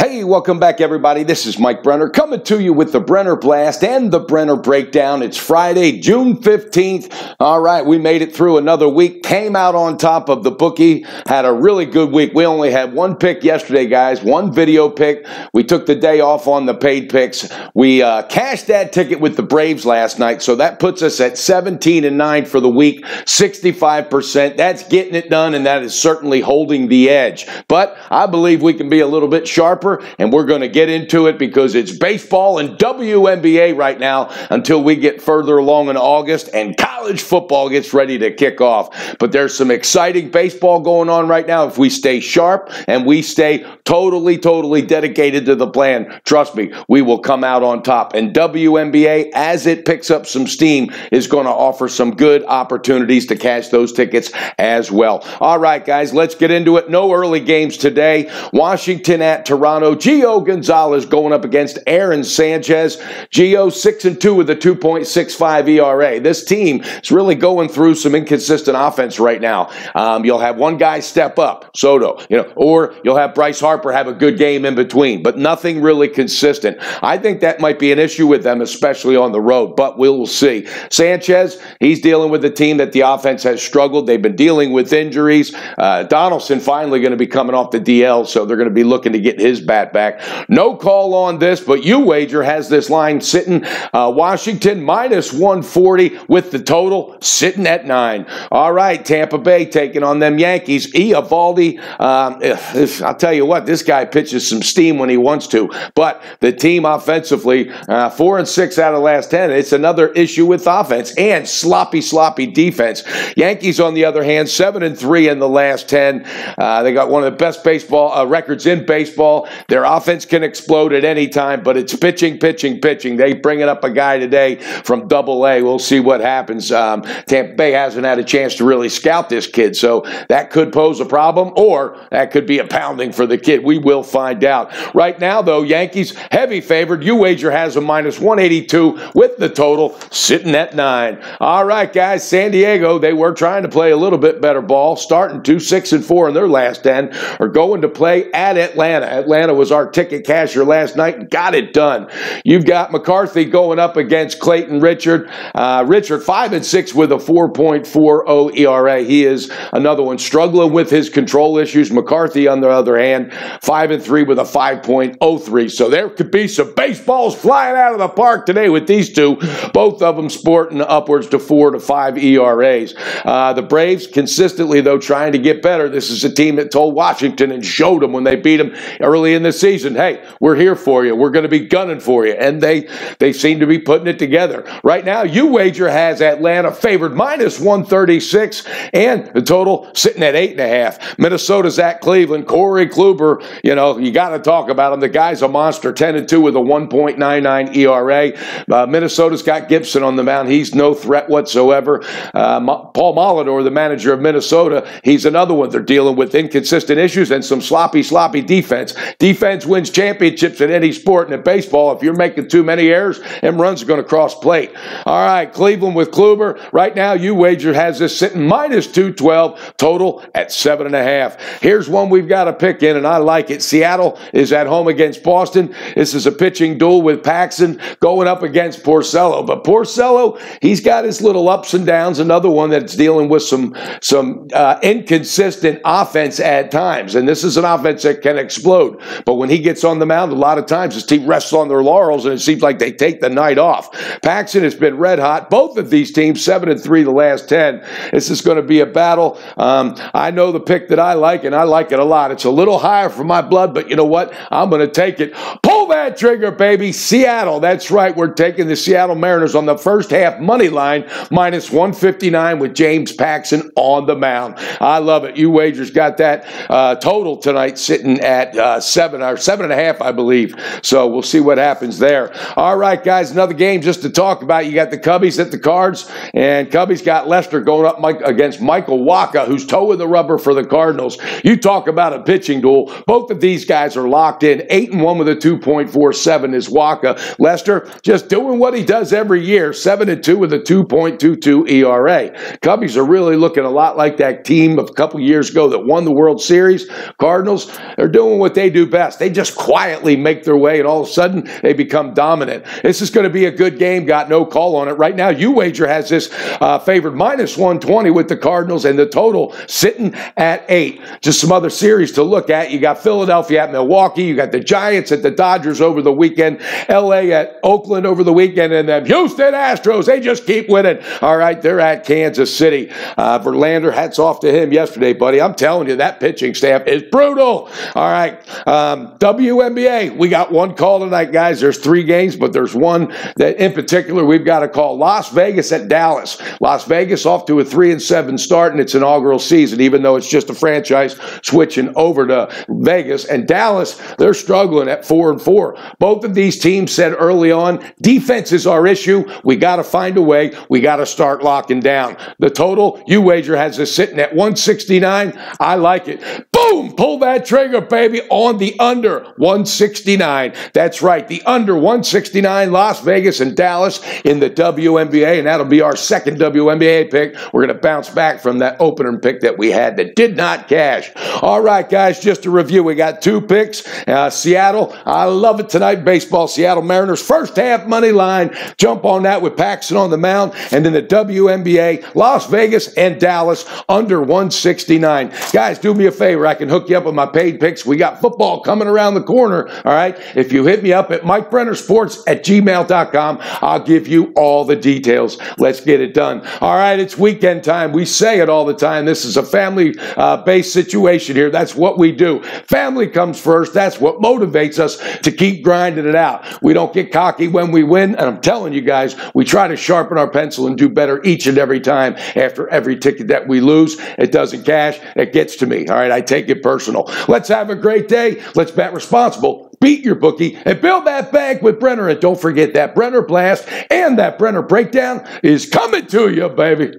Hey, welcome back, everybody. This is Mike Brenner coming to you with the Brenner Blast and the Brenner Breakdown. It's Friday, June 15th. All right, we made it through another week, came out on top of the bookie, had a really good week. We only had one pick yesterday, guys, one video pick. We took the day off on the paid picks. We cashed that ticket with the Braves last night, so that puts us at 17-9 for the week, 65%. That's getting it done, and that is certainly holding the edge. But I believe we can be a little bit sharper, and we're going to get into it because it's baseball and WNBA right now until we get further along in August and college football gets ready to kick off. But there's some exciting baseball going on right now. If we stay sharp and we stay totally dedicated to the plan, trust me, we will come out on top. And WNBA, as it picks up some steam, is going to offer some good opportunities to cash those tickets as well. All right, guys, let's get into it. No early games today. Washington at Toronto. Gio Gonzalez going up against Aaron Sanchez. Gio 6-2 with a 2.65 ERA. This team is really going through some inconsistent offense right now. You'll have one guy step up, Soto, or you'll have Bryce Harper have a good game in between, but nothing really consistent. I think that might be an issue with them, especially on the road, but we'll see. Sanchez, he's dealing with a team that the offense has struggled. They've been dealing with injuries. Donaldson finally going to be coming off the DL, so they're going to be looking to get his bat back. No call on this, but Wnba has this line sitting. Washington minus 140 with the total sitting at 9. All right, Tampa Bay taking on them Yankees. Eovaldi, I'll tell you what, this guy pitches some steam when he wants to, but the team offensively, 4-6 out of the last 10. It's another issue with offense and sloppy defense. Yankees, on the other hand, 7-3 in the last 10. They got one of the best baseball records in baseball. Their offense can explode at any time, but it's pitching. They bringing up a guy today from Double-A. We'll see what happens. Tampa Bay hasn't had a chance to really scout this kid, so that could pose a problem, or that could be a pounding for the kid. We will find out. Right now, though, Yankees heavy favored. Uwager has a minus 182 with the total sitting at 9. All right, guys, San Diego, they were trying to play a little bit better ball, starting 6-4 in their last 10, are going to play at Atlanta. Atlanta was our ticket casher last night and got it done. You've got McCarthy going up against Clayton Richard. Richard 5-6 with a 4.40 ERA. He is another one struggling with his control issues. McCarthy, on the other hand, 5-3 with a 5.03. So there could be some baseballs flying out of the park today with these two, both of them sporting upwards to 4 to 5 ERAs. The Braves consistently, though, trying to get better. This is a team that told Washington and showed them when they beat them early in the season, hey, we're here for you. We're going to be gunning for you. And they seem to be putting it together. Right now, Uwager has Atlanta favored minus 136 and the total sitting at 8.5. Minnesota's at Cleveland. Corey Kluber, you got to talk about him. The guy's a monster, 10-2 with a 1.99 ERA. Minnesota's got Gibson on the mound. He's no threat whatsoever. Paul Molitor, the manager of Minnesota, he's another one. They're dealing with inconsistent issues and some sloppy defense. Defense wins championships in any sport, and in baseball, if you're making too many errors, them runs are going to cross plate. All right, Cleveland with Kluber. Right now, Uwager has this sitting minus 212, total at 7.5. Here's one we've got to pick in, and I like it. Seattle is at home against Boston. This is a pitching duel with Paxton going up against Porcello. But Porcello, he's got his little ups and downs. Another one that's dealing with some inconsistent offense at times. And this is an offense that can explode. But when he gets on the mound, a lot of times his team rests on their laurels, and it seems like they take the night off. Paxton has been red hot. Both of these teams, 7-3 the last 10. This is going to be a battle. I know the pick that I like, and I like it a lot. It's a little higher for my blood, but you know what? I'm going to take it. Pull that trigger, baby. Seattle. That's right. We're taking the Seattle Mariners on the first half money line, minus 159 with James Paxton on the mound. I love it. Uwager's got that total tonight sitting at 7 or 7.5, I believe. So we'll see what happens there. All right, guys, another game just to talk about. You got the Cubbies at the Cards, and Cubbies got Lester going up against Michael Wacha, who's toeing the rubber for the Cardinals. You talk about a pitching duel. Both of these guys are locked in, 8-1 with a 2.0 2.47 is Waka. Lester just doing what he does every year, 7-2 with a 2.22 ERA. Cubbies are really looking a lot like that team of a couple years ago that won the World Series. Cardinals, they're doing what they do best. They just quietly make their way, and all of a sudden, they become dominant. This is going to be a good game. Got no call on it. Right now, Wnba has this favored minus 120 with the Cardinals, and the total sitting at 8. Just some other series to look at. You got Philadelphia at Milwaukee. You got the Giants at the Dodgers over the weekend. LA at Oakland over the weekend. And then Houston Astros, they just keep winning. All right, they're at Kansas City. Verlander, hats off to him yesterday, buddy. I'm telling you, that pitching staff is brutal. All right, WNBA, we got one call tonight, guys. There's 3 games, but there's one that in particular we've got to call. Las Vegas at Dallas. Las Vegas off to a 3-7 start in its inaugural season, even though it's just a franchise switching over to Vegas. And Dallas, they're struggling at 4-4. Both of these teams said early on, defense is our issue. We got to find a way. We got to start locking down. The total, Wager has us sitting at 169. I like it. Boom! Pull that trigger, baby, on the under 169. That's right, the under 169, Las Vegas and Dallas in the WNBA, and that'll be our second WNBA pick. We're going to bounce back from that opener pick that we had that did not cash. All right, guys, just to review, we got 2 picks. Seattle, I love it tonight, baseball. Seattle Mariners, first half money line. Jump on that with Paxton on the mound. And then the WNBA, Las Vegas and Dallas under 169. Guys, do me a favor. I can hook you up with my paid picks. We got football coming around the corner. All right. If you hit me up at MikeBrennerSports@gmail.com, I'll give you all the details. Let's get it done. All right. It's weekend time. We say it all the time. This is a family-based situation here. That's what we do. Family comes first. That's what motivates us to keep grinding it out. We don't get cocky when we win. And I'm telling you guys, we try to sharpen our pencil and do better each and every time. After every ticket that we lose, it doesn't cash. It gets to me. All right. I take it personal. Let's have a great day. Let's bet responsible. Beat your bookie and build that bank with Brenner. And don't forget that Brenner Blast and that Brenner Breakdown is coming to you, baby.